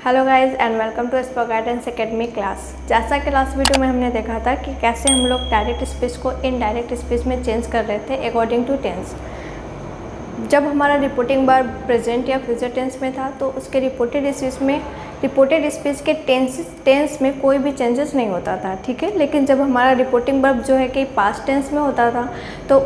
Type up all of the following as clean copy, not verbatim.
Hello guys and welcome to aspire guidance academy class. जैसा कि last video में हमने देखा था कि कैसे हम लोग डायरेक्ट स्पीच को इनडायरेक्ट स्पीच में चेंज कर रहे थे अकॉर्डिंग टू टेंस। जब हमारा रिपोर्टिंग वर्ब प्रेजेंट या फ्यूचर टेंस में था तो उसके रिपोर्टेड स्पीच के टेंस में कोई भी चेंजेस नहीं होता था, ठीक है। लेकिन जब हमारा रिपोर्टिंग वर्ब जो है कि पास्ट टेंस में होता था तो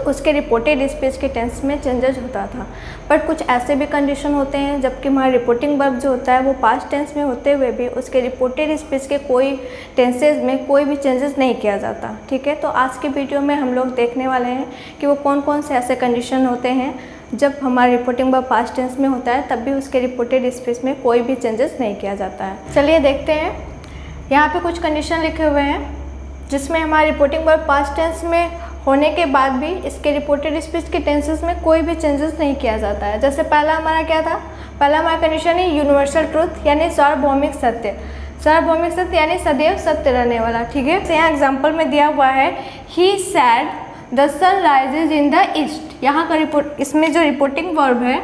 उसके रिपोर्टेड स्पीच के टेंस में चेंजेस होता था। बट कुछ ऐसे भी कंडीशन होते हैं जबकि हमारा रिपोर्टिंग वर्ब जो होता है वो पास्ट टेंस में होते हुए भी उसके रिपोर्टेड स्पीच के कोई टेंसेज में कोई भी चेंजेस नहीं किया जाता, ठीक है। तो आज के वीडियो में हम लोग देखने वाले हैं कि वो कौन कौन से ऐसे कंडीशन होते हैं जब हमारा रिपोर्टिंग वर्ब पास्ट टेंस में होता है तब भी उसके रिपोर्टेड स्पीच में कोई भी चेंजेस नहीं किया जाता है। चलिए देखते हैं। यहाँ पे कुछ कंडीशन लिखे हुए हैं जिसमें हमारा रिपोर्टिंग वर्ब पास्ट टेंस में होने के बाद भी इसके रिपोर्टेड स्पीच के टेंसेस में कोई भी चेंजेस नहीं किया जाता है। जैसे पहला हमारा क्या था, पहला हमारा कंडीशन है यूनिवर्सल ट्रूथ यानी सार्वभौमिक सत्य। सार्वभौमिक सत्य यानी सदैव सत्य रहने वाला, ठीक है। तो यहाँ एग्जाम्पल में दिया हुआ है he said the sun rises in the east. यहाँ का इसमें जो रिपोर्टिंग वर्ब है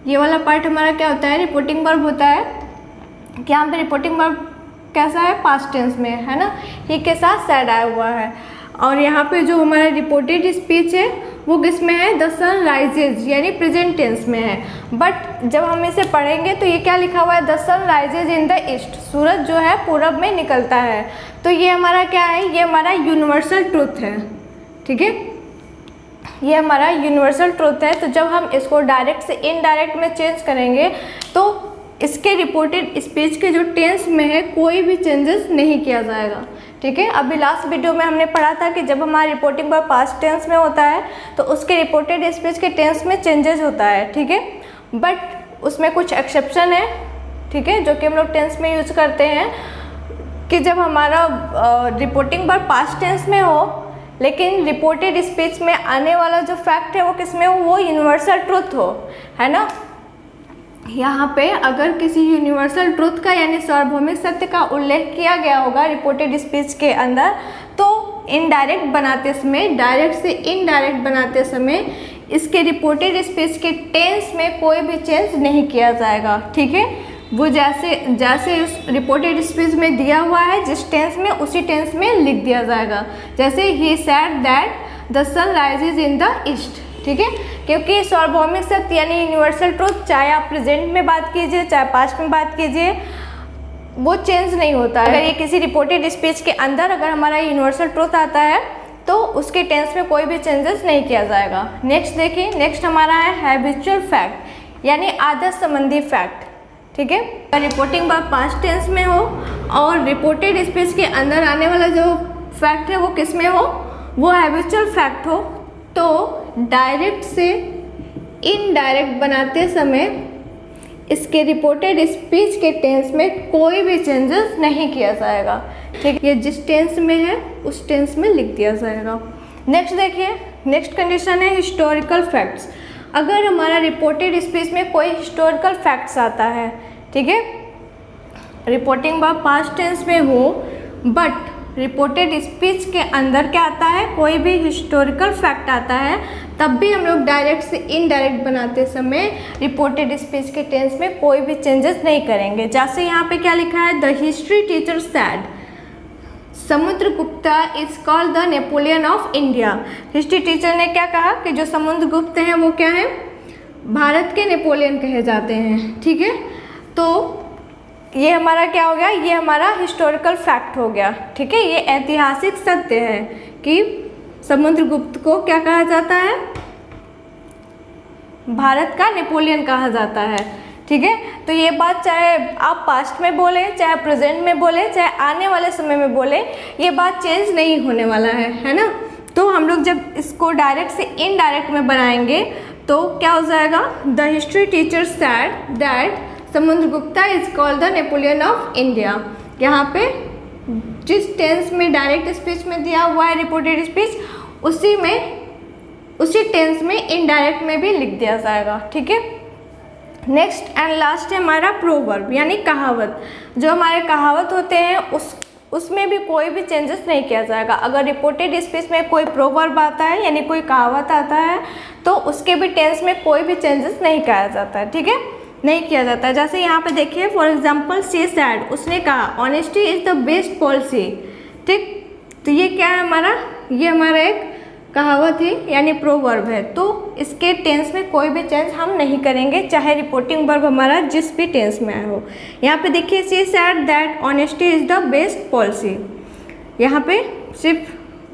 ये वाला पार्ट हमारा क्या होता है, रिपोर्टिंग वर्ब होता है। कि यहाँ पे रिपोर्टिंग वर्ब कैसा है, पास्ट टेंस में है ना, ही के साथ सैड आया हुआ है। और यहाँ पे जो हमारा रिपोर्टेड स्पीच है वो किस में है, द सन राइजेज यानी प्रेजेंट टेंस में है। बट जब हम इसे पढ़ेंगे तो ये क्या लिखा हुआ है, the sun rises in the east, सूरज जो है पूरब में निकलता है। तो ये हमारा क्या है, ये हमारा यूनिवर्सल ट्रूथ है, ठीक है। ये हमारा यूनिवर्सल ट्रूथ है। तो जब हम इसको डायरेक्ट से इनडायरेक्ट में चेंज करेंगे तो इसके रिपोर्टेड स्पीच के जो टेंस में है कोई भी चेंजेस नहीं किया जाएगा, ठीक है। अभी लास्ट वीडियो में हमने पढ़ा था कि जब हमारा रिपोर्टिंग वर्ब पास्ट टेंस में होता है तो उसके रिपोर्टेड स्पीच के टेंस में चेंजेस होता है, ठीक है। बट उसमें कुछ एक्सेप्शन है, ठीक है, जो कि हम लोग टेंस में यूज करते हैं कि जब हमारा रिपोर्टिंग वर्ब पास्ट टेंस में हो लेकिन रिपोर्टेड स्पीच में आने वाला जो फैक्ट है वो किस में हो, वो यूनिवर्सल ट्रूथ हो, है ना। यहाँ पे अगर किसी यूनिवर्सल ट्रूथ का यानी सार्वभौमिक सत्य का उल्लेख किया गया होगा रिपोर्टेड स्पीच के अंदर तो इनडायरेक्ट बनाते समय, डायरेक्ट से इनडायरेक्ट बनाते समय इसके रिपोर्टेड स्पीच के टेंस में कोई भी चेंज नहीं किया जाएगा, ठीक है। वो जैसे उस रिपोर्टेड स्पीच में दिया हुआ है जिस टेंस में उसी टेंस में लिख दिया जाएगा। जैसे he said that the sun rises in the east, ठीक है। क्योंकि सार्वभौमिक सत्य यानी यूनिवर्सल ट्रूथ चाहे आप प्रेजेंट में बात कीजिए चाहे पास्ट में बात कीजिए वो चेंज नहीं होता है। अगर ये किसी रिपोर्टेड स्पीच के अंदर अगर हमारा यूनिवर्सल ट्रूथ आता है तो उसके टेंस में कोई भी चेंजेस नहीं किया जाएगा। नेक्स्ट देखिए, नेक्स्ट हमारा है हैबिचुअल फैक्ट यानी आदत संबंधी फैक्ट, ठीक है। रिपोर्टिंग वर्ब पास्ट टेंस में हो और रिपोर्टेड स्पीच के अंदर आने वाला जो फैक्ट है वो किस में हो, वो हैबिचुअल फैक्ट हो तो डायरेक्ट से इनडायरेक्ट बनाते समय इसके रिपोर्टेड स्पीच के टेंस में कोई भी चेंजेस नहीं किया जाएगा, ठीक है। ये जिस टेंस में है उस टेंस में लिख दिया जाएगा। नेक्स्ट देखिए, नेक्स्ट कंडीशन है हिस्टोरिकल फैक्ट्स। अगर हमारा रिपोर्टेड स्पीच में कोई हिस्टोरिकल फैक्ट्स आता है, ठीक है, रिपोर्टिंग वर्ब पास्ट टेंस में हो बट रिपोर्टेड स्पीच के अंदर क्या आता है, कोई भी हिस्टोरिकल फैक्ट आता है, तब भी हम लोग डायरेक्ट से इनडायरेक्ट बनाते समय रिपोर्टेड स्पीच के टेंस में कोई भी चेंजेस नहीं करेंगे। जैसे यहाँ पे क्या लिखा है, the history teacher sad Samudragupta is called the Napoleon of India. History teacher ने क्या कहा कि जो समुद्रगुप्त हैं वो क्या है, भारत के नेपोलियन कहे जाते हैं, ठीक है। तो ये हमारा क्या हो गया, ये हमारा हिस्टोरिकल फैक्ट हो गया, ठीक है। ये ऐतिहासिक सत्य है कि समुद्रगुप्त को क्या कहा जाता है, भारत का नेपोलियन कहा जाता है, ठीक है। तो ये बात चाहे आप पास्ट में बोले चाहे प्रेजेंट में बोले चाहे आने वाले समय में बोले ये बात चेंज नहीं होने वाला है ना। तो हम लोग जब इसको डायरेक्ट से इनडायरेक्ट में बनाएंगे तो क्या हो जाएगा, the history teacher sad that Samudragupta is called the Napoleon of India. यहाँ पे जिस टेंस में डायरेक्ट स्पीच में दिया हुआ है रिपोर्टेड स्पीच उसी टेंस में इनडायरेक्ट में भी लिख दिया जाएगा, ठीक है। नेक्स्ट एंड लास्ट है हमारा प्रोवर्ब यानी कहावत। जो हमारे कहावत होते हैं उसमें भी कोई भी चेंजेस नहीं किया जाएगा। अगर रिपोर्टेड स्पीच में कोई प्रोवर्ब आता है यानी कोई कहावत आता है तो उसके भी टेंस में कोई भी चेंजेस नहीं किया जाता है, ठीक है। नहीं किया जाता। जैसे यहाँ पे देखिए, फॉर एग्जाम्पल शी सैड, उसने कहा honesty is the best policy. ठीक, तो ये क्या है हमारा, ये हमारा एक कहावत है यानी प्रोवर्ब है। तो इसके टेंस में कोई भी चेंज हम नहीं करेंगे, चाहे रिपोर्टिंग वर्ब हमारा जिस भी टेंस में आया हो। यहाँ पे देखिए, she said that honesty is the best policy, यहाँ पे सिर्फ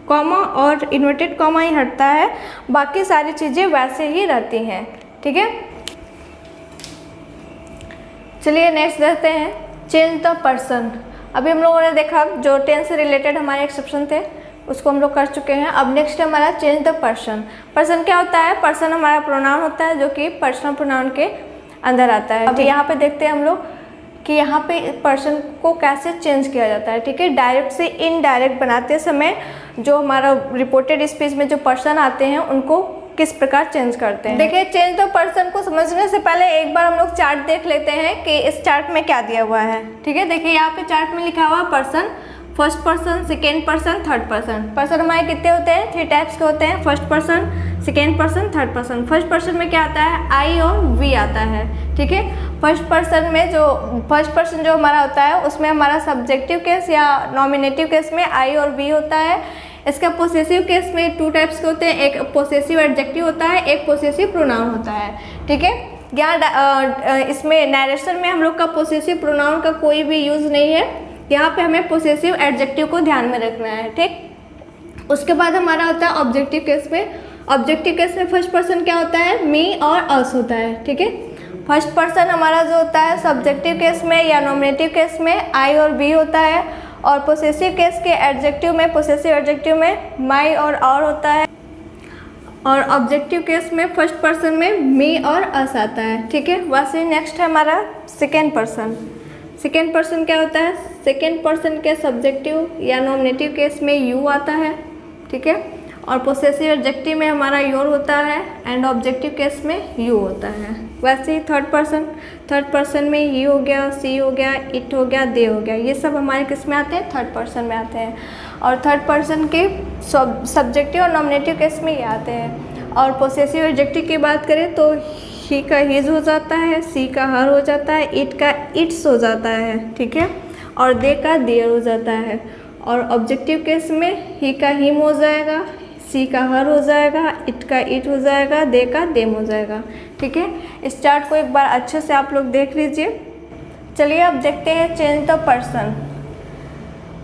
कॉमा और इन्वर्टेड कॉमा ही हटता है, बाकी सारी चीज़ें वैसे ही रहती हैं। ठीक है, चलिए नेक्स्ट देखते हैं, चेंज द पर्सन। अभी हम लोगों ने देखा जो टेंस से रिलेटेड हमारे एक्सेप्शन थे उसको हम लोग कर चुके हैं। अब नेक्स्ट है हमारा चेंज द पर्सन। पर्सन क्या होता है, पर्सन हमारा प्रोनाउन होता है जो कि पर्सनल प्रोनाउन के अंदर आता है। अभी यहाँ पे देखते हैं हम लोग कि यहाँ पे पर्सन को कैसे चेंज किया जाता है। ठीक है, डायरेक्ट से इनडायरेक्ट बनाते समय जो हमारा रिपोर्टेड स्पीच में जो पर्सन आते हैं उनको किस प्रकार चेंज करते हैं। देखिए, चेंज द पर्सन को समझने से पहले एक बार हम लोग चार्ट देख लेते हैं कि इस चार्ट में क्या दिया हुआ है। ठीक है, देखिए यहाँ पे चार्ट में लिखा हुआ person, first person, second person, third person. Person हमारे कितने होते हैं, 3 टाइप्स के होते हैं, first person, second person, third person. First person में क्या आता है, आई और वी आता है। ठीक है, फर्स्ट पर्सन में जो फर्स्ट पर्सन जो हमारा होता है उसमें हमारा सब्जेक्टिव केस या नॉमिनेटिव केस में आई और वी होता है। इसका पोसेसिव केस में 2 टाइप्स के होते हैं, एक पोसेसिव एडजेक्टिव होता है, एक पोसेसिव प्रोनाउन होता है। ठीक है, यहाँ इसमें नरेशन में हम लोग का पोसेसिव प्रोनाउन का कोई भी यूज़ नहीं है, यहाँ पे हमें पोसेसिव एडजेक्टिव को ध्यान में रखना है। ठीक, उसके बाद हमारा होता है ऑब्जेक्टिव केस में। ऑब्जेक्टिव केस में फर्स्ट पर्सन क्या होता है, मी और अस होता है। ठीक है, फर्स्ट पर्सन हमारा जो होता है सब्जेक्टिव केस में या नॉमिनेटिव केस में आई और वी होता है, और पोसेसिव केस के एडजेक्टिव में, पोसेसिव एडजेक्टिव में माई और होता है, और ऑब्जेक्टिव केस में फर्स्ट पर्सन में मी और अस आता है। ठीक है, वैसे नेक्स्ट है हमारा सेकेंड पर्सन। सेकेंड पर्सन क्या होता है, सेकेंड पर्सन के सब्जेक्टिव या नॉमिनेटिव केस में यू आता है। ठीक है, और पोसेसिव एडजेक्टिव में हमारा योर होता है, एंड ऑब्जेक्टिव केस में यू होता है। वैसे ही थर्ड पर्सन में ही हो गया, सी हो गया, इट हो गया, दे हो गया, ये सब हमारे किस में आते हैं, थर्ड पर्सन में आते हैं। और थर्ड पर्सन के सब्जेक्टिव और नॉमिनेटिव केस में ये आते हैं। और पोसेसिव एडजेक्टिव की बात करें तो ही का हिज हो जाता है, सी का हर हो जाता है, इट का इट्स हो जाता है। ठीक है, और दे का देयर हो जाता है। और ऑब्जेक्टिव केस में ही का हिम हो जाएगा, सी का हर हो जाएगा, इट का इट हो जाएगा, दे का देम हो जाएगा। ठीक है, इस चार्ट को एक बार अच्छे से आप लोग देख लीजिए। चलिए अब देखते हैं चेंज द पर्सन।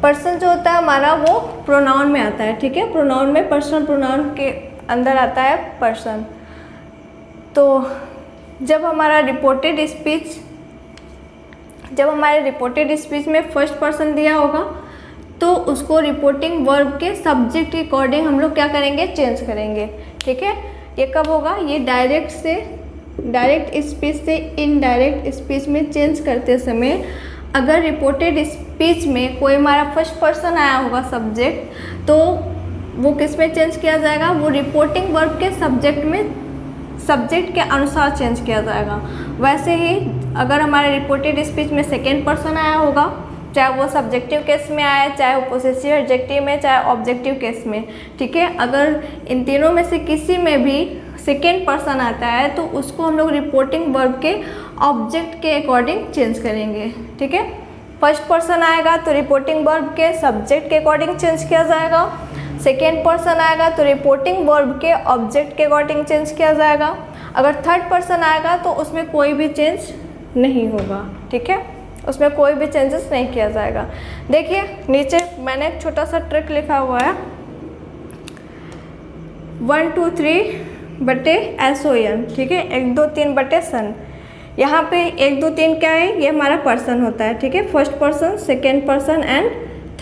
पर्सन जो होता है हमारा वो प्रोनाउन में आता है। ठीक है, प्रोनाउन में पर्सनल प्रोनाउन के अंदर आता है पर्सन। तो जब हमारे रिपोर्टेड स्पीच में फर्स्ट पर्सन दिया होगा तो उसको रिपोर्टिंग वर्ब के सब्जेक्ट के अकॉर्डिंग हम लोग क्या करेंगे, चेंज करेंगे। ठीक है, ये कब होगा, ये डायरेक्ट स्पीच से इनडायरेक्ट स्पीच में चेंज करते समय अगर रिपोर्टेड स्पीच में कोई हमारा फर्स्ट पर्सन आया होगा सब्जेक्ट, तो वो किस में चेंज किया जाएगा, वो रिपोर्टिंग वर्ब के सब्जेक्ट के अनुसार चेंज किया जाएगा। वैसे ही अगर हमारे रिपोर्टेड स्पीच में सेकेंड पर्सन आया होगा, चाहे वो सब्जेक्टिव केस में आए, चाहे वो पोसेसिव एडजेक्टिव में, चाहे ऑब्जेक्टिव केस में। ठीक है, अगर इन तीनों में से किसी में भी सेकेंड पर्सन आता है तो उसको हम लोग रिपोर्टिंग वर्ब के ऑब्जेक्ट के अकॉर्डिंग चेंज करेंगे। ठीक है, फर्स्ट पर्सन आएगा तो रिपोर्टिंग वर्ब के सब्जेक्ट के अकॉर्डिंग चेंज किया जाएगा, सेकेंड पर्सन आएगा तो रिपोर्टिंग वर्ब के ऑब्जेक्ट के अकॉर्डिंग चेंज किया जाएगा। अगर थर्ड पर्सन आएगा तो उसमें कोई भी चेंज नहीं होगा। ठीक है, उसमें कोई भी चेंजेस नहीं किया जाएगा। देखिए नीचे मैंने एक छोटा सा ट्रिक लिखा हुआ है, 1 2 3 बटे SON। ठीक है, 1 2 3 बटे सन। यहाँ पे 1 2 3 क्या है, ये हमारा पर्सन होता है। ठीक है, first person, second person and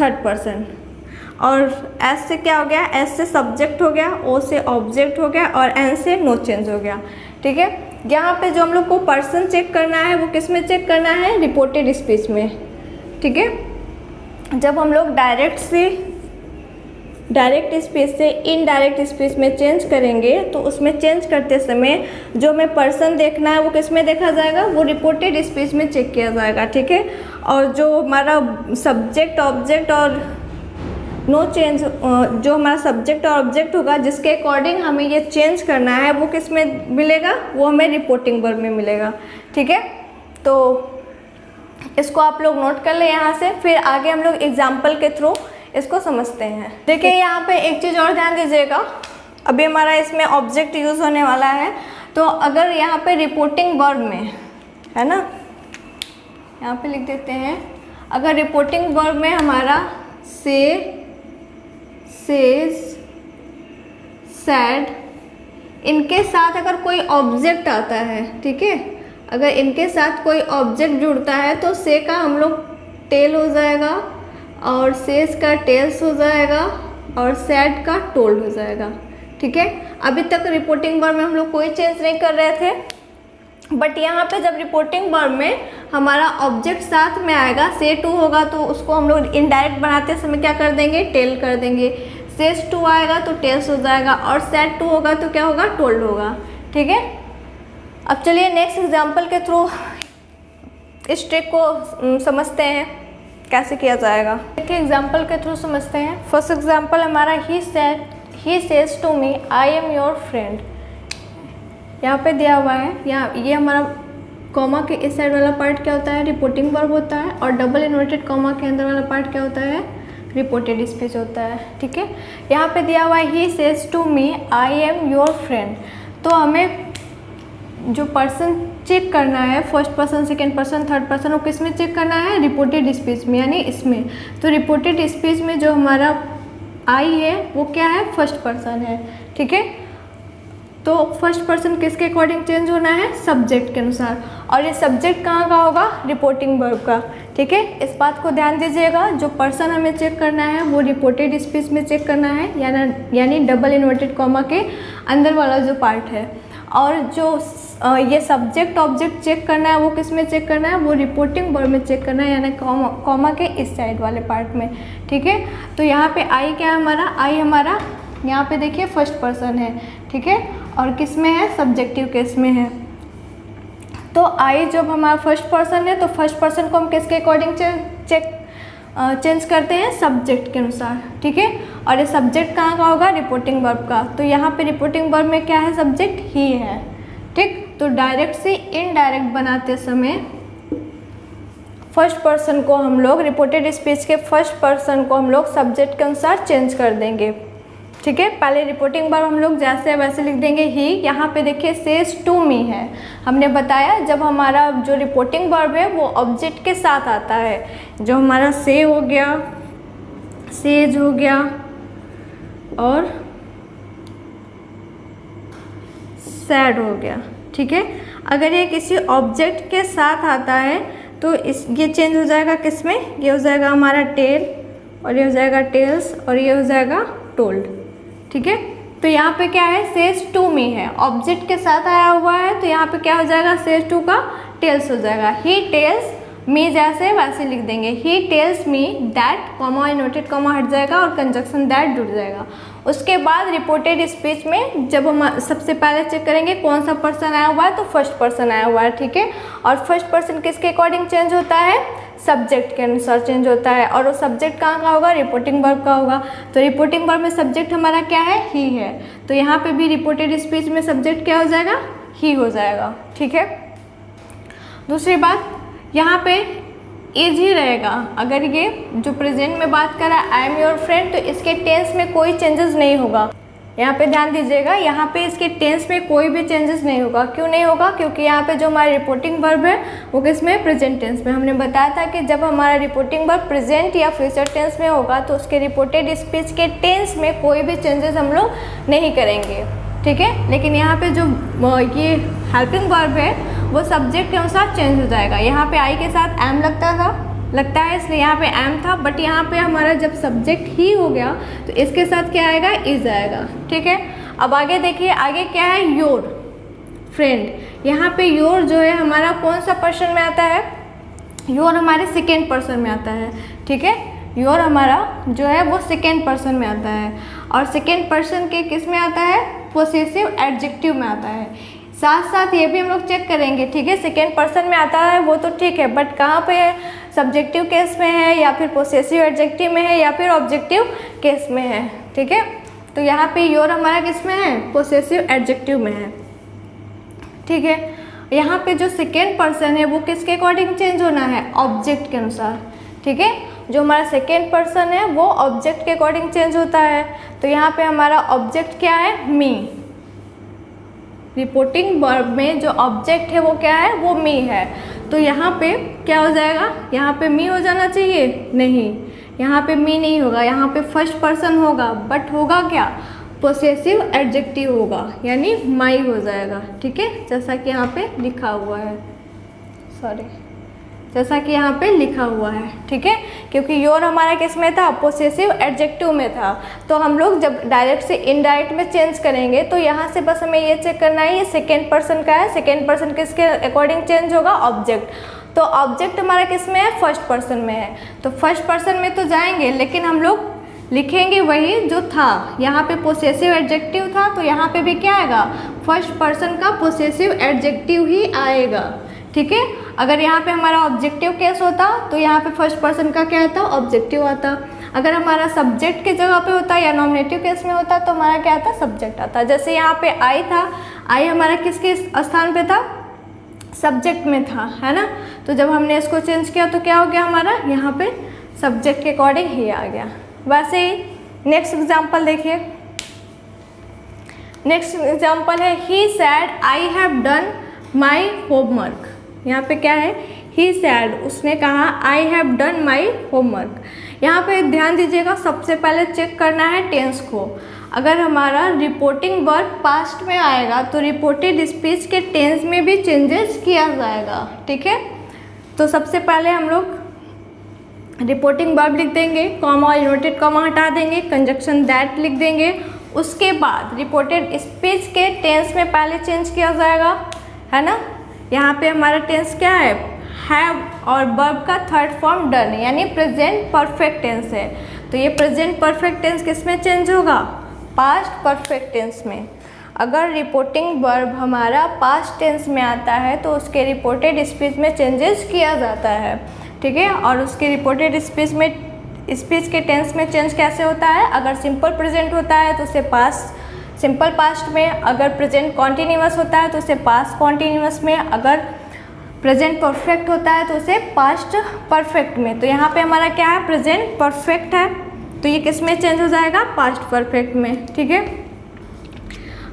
third person. और S से क्या हो गया, S से सब्जेक्ट हो गया, O से ऑब्जेक्ट हो गया, और N से नो चेंज हो गया। ठीक है, यहाँ पे जो हम लोग को पर्सन चेक करना है वो किस में चेक करना है, रिपोर्टेड स्पीच में। ठीक है, जब हम लोग डायरेक्ट स्पीच से इनडायरेक्ट स्पीच में चेंज करेंगे तो उसमें चेंज करते समय जो हमें पर्सन देखना है वो किस में देखा जाएगा, वो रिपोर्टेड स्पीच में चेक किया जाएगा। ठीक है, और जो हमारा सब्जेक्ट, ऑब्जेक्ट और नो चेंज, जो हमारा सब्जेक्ट और ऑब्जेक्ट होगा जिसके अकॉर्डिंग हमें ये चेंज करना है वो किस में मिलेगा, वो हमें रिपोर्टिंग वर्ब में मिलेगा। ठीक है, तो इसको आप लोग नोट कर ले यहाँ से, फिर आगे हम लोग एग्जाम्पल के थ्रू इसको समझते हैं। देखिए यहाँ पे एक चीज़ और ध्यान दीजिएगा, अभी हमारा इसमें ऑब्जेक्ट यूज़ होने वाला है, तो अगर यहाँ पे रिपोर्टिंग वर्ब में है ना, यहाँ पे लिख देते हैं, अगर रिपोर्टिंग वर्ब में हमारा से, सेज, सैड, इनके साथ अगर कोई ऑब्जेक्ट आता है, ठीक है, अगर इनके साथ कोई ऑब्जेक्ट जुड़ता है तो से का हम लोग टेल हो जाएगा, और सेज का टेल्स हो जाएगा, और सैड का टोल्ड हो जाएगा। ठीक है, अभी तक रिपोर्टिंग वर्ब में हम लोग कोई चेंज नहीं कर रहे थे, बट यहाँ पे जब रिपोर्टिंग वर्ब में हमारा ऑब्जेक्ट साथ में आएगा, से टू होगा तो उसको हम लोग इनडायरेक्ट बनाते समय क्या कर देंगे, टेल कर देंगे। सेज टू आएगा तो टेल्स हो जाएगा, और सैड टू होगा तो क्या होगा, टोल्ड होगा। ठीक है, अब चलिए नेक्स्ट एग्जाम्पल के थ्रू इस ट्रिक को समझते हैं कैसे किया जाएगा। देखिए एग्जाम्पल के थ्रू समझते हैं। फर्स्ट एग्जाम्पल हमारा he says to me I am your friend, यहाँ पे दिया हुआ है। यहाँ ये हमारा कॉमा के इस साइड वाला पार्ट क्या होता है, रिपोर्टिंग वर्ब होता है, और डबल इन्वर्टेड कॉमा के अंदर वाला पार्ट क्या होता है, रिपोर्टेड स्पीच होता है। ठीक है, यहाँ पे दिया हुआ है he says to me I am your friend, तो हमें जो पर्सन चेक करना है, first person, second person, third person, वो किस में चेक करना है, रिपोर्टेड स्पीच में, यानी इसमें। तो रिपोर्टेड स्पीच में जो हमारा आई है वो क्या है, फर्स्ट पर्सन है। ठीक है, तो फर्स्ट पर्सन किसके अकॉर्डिंग चेंज होना है, सब्जेक्ट के अनुसार, और ये सब्जेक्ट कहाँ का होगा, रिपोर्टिंग वर्ब का। ठीक है, इस बात को ध्यान दीजिएगा, जो पर्सन हमें चेक करना है वो रिपोर्टेड स्पीच में चेक करना है, यानी डबल इन्वर्टेड कॉमा के अंदर वाला जो पार्ट है, और जो ये सब्जेक्ट ऑब्जेक्ट चेक करना है वो किस में चेक करना है, वो रिपोर्टिंग वर्ब में चेक करना है, यानी कॉमा के इस साइड वाले पार्ट में। ठीक है, तो यहाँ पे आई क्या है हमारा, आई हमारा यहाँ पे देखिए फर्स्ट पर्सन है। ठीक है, और किस में है, सब्जेक्टिव केस में है। तो आई जब हमारा फर्स्ट पर्सन है तो फर्स्ट पर्सन को हम किसके अकॉर्डिंग चेंज करते हैं, सब्जेक्ट के अनुसार। ठीक है, और ये सब्जेक्ट कहाँ का होगा, रिपोर्टिंग वर्ब का। तो यहाँ पे रिपोर्टिंग वर्ब में क्या है, सब्जेक्ट ही है। ठीक, तो डायरेक्ट से इनडायरेक्ट बनाते समय फर्स्ट पर्सन को हम लोग, रिपोर्टेड स्पीच के फर्स्ट पर्सन को हम लोग सब्जेक्ट के अनुसार चेंज कर देंगे। ठीक है, पहले रिपोर्टिंग वर्ब हम लोग जैसे वैसे लिख देंगे ही। यहाँ पे देखिए सेज टू मी है, हमने बताया जब हमारा जो रिपोर्टिंग वर्ब है वो ऑब्जेक्ट के साथ आता है, जो हमारा से हो गया, सेज हो गया, और सैड हो गया। ठीक है, अगर ये किसी ऑब्जेक्ट के साथ आता है तो ये चेंज हो जाएगा किस में, ये हो जाएगा हमारा टेल, और ये हो जाएगा टेल्स, और ये हो जाएगा टोल्ड। ठीक है, तो यहाँ पे क्या है, सेज टू मी है, ऑब्जेक्ट के साथ आया हुआ है, तो यहाँ पे क्या हो जाएगा, सेज टू का टेल्स हो जाएगा। ही टेल्स मी जैसे वैसे लिख देंगे, he tells me that, comma inverted comma हट जाएगा और कंजक्शन दैट जुड़ जाएगा। उसके बाद रिपोर्टेड स्पीच में जब हम सबसे पहले चेक करेंगे कौन सा पर्सन आया हुआ है, तो फर्स्ट पर्सन आया हुआ है। ठीक है, और फर्स्ट पर्सन किसके अकॉर्डिंग चेंज होता है, सब्जेक्ट के अनुसार चेंज होता है, और वो सब्जेक्ट कहाँ का होगा, रिपोर्टिंग वर्ब का होगा। तो रिपोर्टिंग वर्ब में सब्जेक्ट हमारा क्या है, ही है, तो यहाँ पे भी रिपोर्टेड स्पीच में सब्जेक्ट क्या हो जाएगा, ही हो जाएगा। ठीक है, दूसरी बात यहाँ पे इज ही रहेगा। अगर ये जो प्रेजेंट में बात कर रहा है आई एम योर फ्रेंड, तो इसके टेंस में कोई चेंजेस नहीं होगा। यहाँ पे ध्यान दीजिएगा, यहाँ पे इसके टेंस में कोई भी चेंजेस नहीं होगा। क्यों नहीं होगा, क्योंकि यहाँ पे जो हमारा रिपोर्टिंग वर्ब है वो किस में, प्रेजेंट टेंस में। हमने बताया था कि जब हमारा रिपोर्टिंग वर्ब प्रेजेंट या फ्यूचर टेंस में होगा तो उसके रिपोर्टेड स्पीच के टेंस में कोई भी चेंजेस हम लोग नहीं करेंगे। ठीक है, लेकिन यहाँ पे जो ये हेल्पिंग वर्ब है वो सब्जेक्ट के अनुसार चेंज हो जाएगा। यहाँ पे आई के साथ एम लगता है इसलिए यहाँ पे एम था, बट यहाँ पे हमारा जब सब्जेक्ट ही हो गया तो इसके साथ क्या आएगा, इज आएगा। ठीक है, अब आगे देखिए, आगे क्या है, योर फ्रेंड। यहाँ पे योर जो है हमारा कौन सा पर्सन में आता है, योर हमारे सेकेंड पर्सन में आता है। ठीक है, योर हमारा जो है वो सेकेंड पर्सन में आता है, और सेकेंड पर्सन के किस में आता है, पोसेसिव एडजेक्टिव में आता है। साथ साथ ये भी हम लोग चेक करेंगे। ठीक है, सेकेंड पर्सन में आता है वो तो ठीक है, बट कहाँ पे सब्जेक्टिव केस में है या फिर पोसेसिव एडजेक्टिव में है या फिर ऑब्जेक्टिव केस में है। ठीक है, तो यहाँ पे योर हमारा किस में है, पोसेसिव एडजेक्टिव में है। ठीक है, यहाँ पे जो सेकेंड पर्सन है वो किसके अकॉर्डिंग चेंज होना है, ऑब्जेक्ट के अनुसार। ठीक है, जो हमारा सेकेंड पर्सन है वो ऑब्जेक्ट के अकॉर्डिंग चेंज होता है। तो यहाँ पे हमारा ऑब्जेक्ट क्या है, मी। रिपोर्टिंग वर्ब में जो ऑब्जेक्ट है वो क्या है, वो मी है। तो यहाँ पे क्या हो जाएगा, यहाँ पे मी हो जाना चाहिए, नहीं, यहाँ पे मी नहीं होगा, यहाँ पे फर्स्ट पर्सन होगा, बट होगा क्या, पोसेसिव एडजेक्टिव होगा, यानी माई हो जाएगा। ठीक है, जैसा कि यहाँ पे लिखा हुआ है, जैसा कि यहाँ पे लिखा हुआ है। ठीक है, क्योंकि योर हमारा किस में था, पोसेसिव एडजेक्टिव में था। तो हम लोग जब डायरेक्ट से इनडायरेक्ट में चेंज करेंगे तो यहाँ से बस हमें ये चेक करना है ये सेकेंड पर्सन का है, सेकेंड पर्सन किसके अकॉर्डिंग चेंज होगा, ऑब्जेक्ट। तो ऑब्जेक्ट हमारा किस में है, फर्स्ट पर्सन में है। तो फर्स्ट पर्सन में तो जाएंगे, लेकिन हम लोग लिखेंगे वही जो था, यहाँ पे पोसेसिव एडजेक्टिव था तो यहाँ पे भी क्या आएगा, फर्स्ट पर्सन का पोसेसिव एडजेक्टिव ही आएगा। ठीक है, अगर यहाँ पे हमारा ऑब्जेक्टिव केस होता तो यहाँ पे फर्स्ट पर्सन का क्या आता, ऑब्जेक्टिव आता। अगर हमारा सब्जेक्ट की जगह पे होता या नॉमिनेटिव केस में होता तो हमारा क्या आता, सब्जेक्ट आता। जैसे यहाँ पे आई था, आई हमारा किसके स्थान पे था, सब्जेक्ट में था, है ना। तो जब हमने इसको चेंज किया तो क्या हो गया, हमारा यहाँ पे सब्जेक्ट के अकॉर्डिंग ही आ गया। वैसे ही नेक्स्ट एग्जाम्पल देखिए, नेक्स्ट एग्जाम्पल है he said I have done my homework. यहाँ पे क्या है, ही सैड, उसने कहा I have done my homework. यहाँ पे ध्यान दीजिएगा, सबसे पहले चेक करना है टेंस को। अगर हमारा रिपोर्टिंग वर्ब पास्ट में आएगा तो रिपोर्टेड स्पीच के टेंस में भी चेंजेस किया जाएगा। ठीक है, तो सबसे पहले हम लोग रिपोर्टिंग वर्ब लिख देंगे, कॉमा इन्वर्टेड कॉमा हटा देंगे, कंजक्शन दैट लिख देंगे। उसके बाद रिपोर्टेड स्पीच के टेंस में पहले चेंज किया जाएगा, है ना। यहाँ पे हमारा टेंस क्या है, हैव, और वर्ब का थर्ड फॉर्म डन, यानी प्रेजेंट परफेक्ट टेंस है। तो ये प्रेजेंट परफेक्ट टेंस किस में चेंज होगा, पास्ट परफेक्ट टेंस में। अगर रिपोर्टिंग वर्ब हमारा पास्ट टेंस में आता है तो उसके रिपोर्टेड स्पीच में चेंजेस किया जाता है। ठीक है, और उसके रिपोर्टेड स्पीच में, स्पीच के टेंस में चेंज कैसे होता है, अगर सिंपल प्रेजेंट होता है तो उसे पास्ट सिंपल पास्ट में, अगर प्रेजेंट कॉन्टिन्यूअस होता है तो उसे पास्ट कॉन्टिन्यूअस में, अगर प्रेजेंट परफेक्ट होता है तो उसे पास्ट परफेक्ट में। तो यहाँ पे हमारा क्या है, प्रेजेंट परफेक्ट है, तो ये किस में चेंज हो जाएगा, पास्ट परफेक्ट में। ठीक है,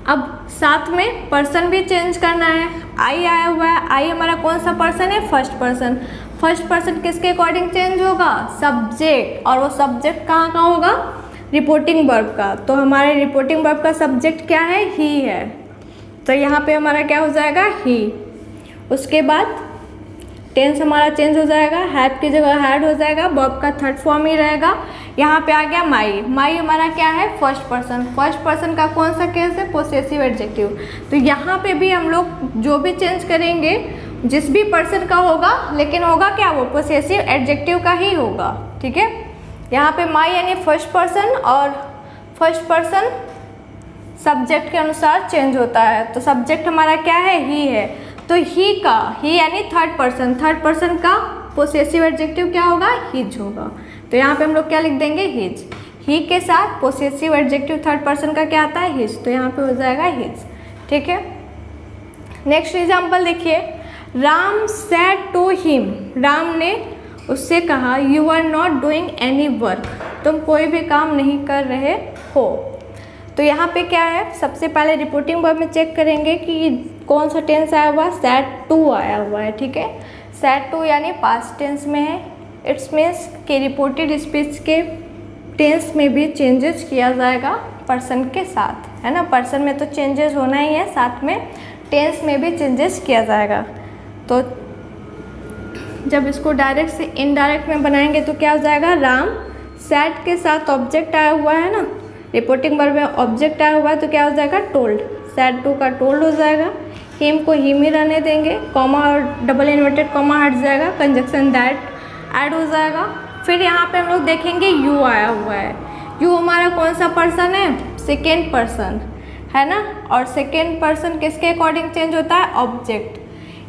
अब साथ में पर्सन भी चेंज करना है। आई आया हुआ है, आई हमारा कौन सा पर्सन है, फर्स्ट पर्सन। फर्स्ट पर्सन किसके अकॉर्डिंग चेंज होगा, सब्जेक्ट, और वो सब्जेक्ट कहाँ का होगा, रिपोर्टिंग वर्ब का। तो हमारे रिपोर्टिंग वर्ब का सब्जेक्ट क्या है, ही है। तो यहाँ पे हमारा क्या हो जाएगा, ही। उसके बाद टेंस हमारा चेंज हो जाएगा, हैव की जगह हैड हो जाएगा, वर्ब का थर्ड फॉर्म ही रहेगा। यहाँ पे आ गया माई, माई हमारा क्या है, फर्स्ट पर्सन। फर्स्ट पर्सन का कौन सा केस है, पोसेसिव एडजेक्टिव। तो यहाँ पे भी हम लोग जो भी चेंज करेंगे जिस भी पर्सन का होगा, लेकिन होगा क्या, वो पोसेसिव एडजेक्टिव का ही होगा। ठीक है, यहाँ पे माई यानी फर्स्ट पर्सन, और फर्स्ट पर्सन सब्जेक्ट के अनुसार चेंज होता है। तो सब्जेक्ट हमारा क्या है, ही है। तो ही का, ही यानी थर्ड पर्सन, थर्ड पर्सन का पोसेसिव एडजेक्टिव क्या होगा, हिज होगा। तो यहाँ पे हम लोग क्या लिख देंगे, हिज। ही के साथ पोसेसिव एडजेक्टिव थर्ड पर्सन का क्या आता है, हिज। तो यहाँ पे हो जाएगा हिज। ठीक है, नेक्स्ट एग्जाम्पल देखिए, Ram said to him, Ram ने उससे कहा, you are not doing any work, तुम कोई भी काम नहीं कर रहे हो। तो यहाँ पे क्या है, सबसे पहले रिपोर्टिंग वर्ब में चेक करेंगे कि कौन सा टेंस आया हुआ है, सेड टू आया हुआ है। ठीक है, सेड टू यानी पास्ट टेंस में है। इट्स मीन्स कि रिपोर्टेड स्पीच के टेंस में भी चेंजेस किया जाएगा पर्सन के साथ, है ना। पर्सन में तो चेंजेस होना ही है, साथ में टेंस में भी चेंजेस किया जाएगा। तो जब इसको डायरेक्ट से इनडायरेक्ट में बनाएंगे तो क्या हो जाएगा, राम सेड के साथ ऑब्जेक्ट आया हुआ है ना, रिपोर्टिंग वर्ब में ऑब्जेक्ट आया हुआ है तो क्या हो जाएगा, टोल्ड। सेड टू का टोल्ड हो जाएगा। हिम को हिम ही रहने देंगे, कॉमा और डबल इन्वर्टेड कॉमा हट जाएगा, कंजक्शन दैट ऐड हो जाएगा। फिर यहाँ पे हम लोग देखेंगे यू आया हुआ है। यू हमारा कौन सा पर्सन है, सेकेंड पर्सन, है ना। और सेकेंड पर्सन किसके अकॉर्डिंग चेंज होता है, ऑब्जेक्ट।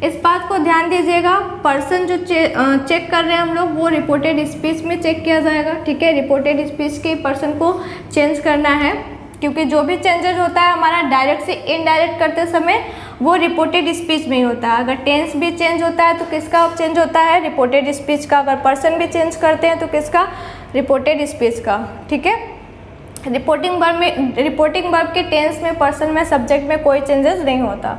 इस बात को ध्यान दीजिएगा, पर्सन जो चेक कर रहे हैं हम लोग वो रिपोर्टेड स्पीच में चेक किया जाएगा, ठीक है। रिपोर्टेड स्पीच के पर्सन को चेंज करना है, क्योंकि जो भी चेंजेस होता है हमारा डायरेक्ट से इनडायरेक्ट करते समय वो रिपोर्टेड स्पीच में ही होता है। अगर टेंस भी चेंज होता है तो किसका चेंज होता है, रिपोर्टेड स्पीच का। अगर पर्सन भी चेंज करते हैं तो किसका, रिपोर्टेड स्पीच का, ठीक है। रिपोर्टिंग वर्ब के टेंस में, पर्सन में, सब्जेक्ट में कोई चेंजेस नहीं होता।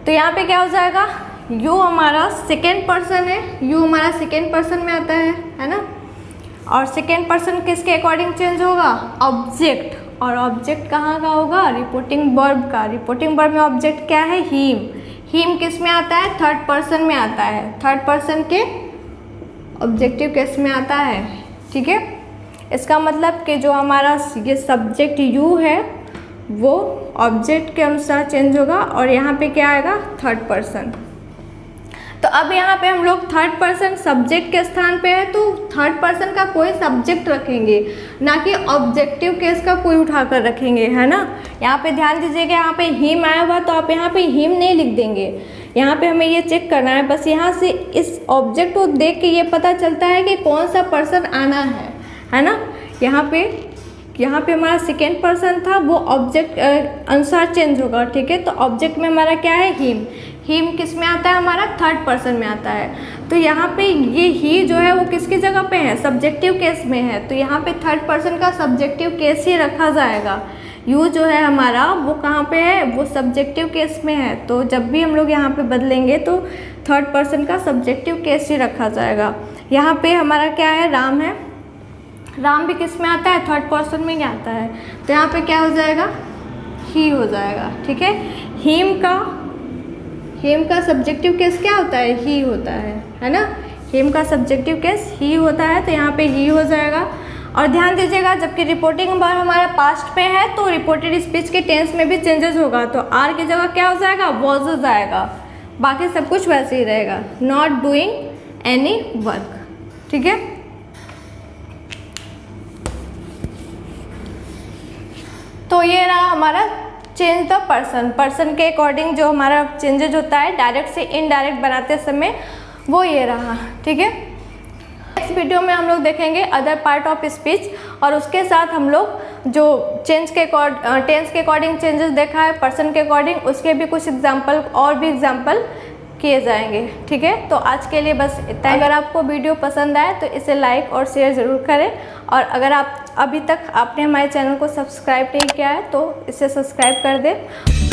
तो यहाँ पे क्या हो जाएगा, यू हमारा सेकेंड पर्सन है, यू हमारा सेकेंड पर्सन में आता है ना। और सेकेंड पर्सन किसके अकॉर्डिंग चेंज होगा, ऑब्जेक्ट। और ऑब्जेक्ट कहाँ का होगा, रिपोर्टिंग वर्ब का। रिपोर्टिंग वर्ब में ऑब्जेक्ट क्या है, हिम। हिम किस में आता है, थर्ड पर्सन में आता है, थर्ड पर्सन के ऑब्जेक्टिव केस में आता है, ठीक है। इसका मतलब कि जो हमारा ये सब्जेक्ट यू है वो ऑब्जेक्ट के अनुसार चेंज होगा, और यहाँ पे क्या आएगा, थर्ड पर्सन। तो अब यहाँ पे हम लोग थर्ड पर्सन सब्जेक्ट के स्थान पे है, तो थर्ड पर्सन का कोई सब्जेक्ट रखेंगे, ना कि ऑब्जेक्टिव केस का कोई उठाकर रखेंगे, है ना। यहाँ पे ध्यान दीजिएगा, यहाँ पे हिम आया हुआ तो आप यहाँ पे हिम नहीं लिख देंगे। यहाँ पे हमें ये चेक करना है, बस यहाँ से इस ऑब्जेक्ट को देख के ये पता चलता है कि कौन सा पर्सन आना है ना। यहाँ पे हमारा सेकेंड पर्सन था, वो ऑब्जेक्ट अनुसार चेंज होगा, ठीक है। तो ऑब्जेक्ट में हमारा क्या है, हिम। हिम किस में आता है, हमारा थर्ड पर्सन में आता है। तो यहाँ पे ये ही जो है वो किसकी जगह पे है, सब्जेक्टिव केस में है, तो यहाँ पे थर्ड पर्सन का सब्जेक्टिव केस ही रखा जाएगा। यू जो है हमारा वो कहाँ पे है, वो सब्जेक्टिव केस में है। तो जब भी हम लोग यहाँ पे बदलेंगे तो थर्ड पर्सन का सब्जेक्टिव केस ही रखा जाएगा। यहाँ पे हमारा क्या है, राम है। राम भी किस में आता है, थर्ड पर्सन में ही आता है। तो यहाँ पे क्या हो जाएगा, ही हो जाएगा, ठीक है। हिम का सब्जेक्टिव केस क्या होता है, ही होता है ना। हिम का सब्जेक्टिव केस ही होता है, तो यहाँ पे ही हो जाएगा। और ध्यान दीजिएगा, जबकि रिपोर्टिंग वर्ब हमारा पास्ट में है तो रिपोर्टेड स्पीच के टेंस में भी चेंजेस होगा। तो आर की जगह क्या हो जाएगा, वॉज हो जाएगा। बाकी सब कुछ वैसे ही रहेगा, नॉट डूइंग एनी वर्क, ठीक है। तो ये रहा हमारा चेंज द पर्सन। पर्सन के अकॉर्डिंग जो हमारा चेंजेज होता है डायरेक्ट से इनडायरेक्ट बनाते समय, वो ये रहा, ठीक है। नेक्स्ट वीडियो में हम लोग देखेंगे अदर पार्ट ऑफ स्पीच, और उसके साथ हम लोग जो टेंस के अकॉर्डिंग चेंजेस देखा है पर्सन के अकॉर्डिंग, उसके भी कुछ एग्जाम्पल और भी एग्जाम्पल किए जाएंगे, ठीक है। तो आज के लिए बस इतना। अगर आपको वीडियो पसंद आए तो इसे लाइक और शेयर ज़रूर करें, और अगर आप अभी तक आपने हमारे चैनल को सब्सक्राइब नहीं किया है तो इसे सब्सक्राइब कर दें।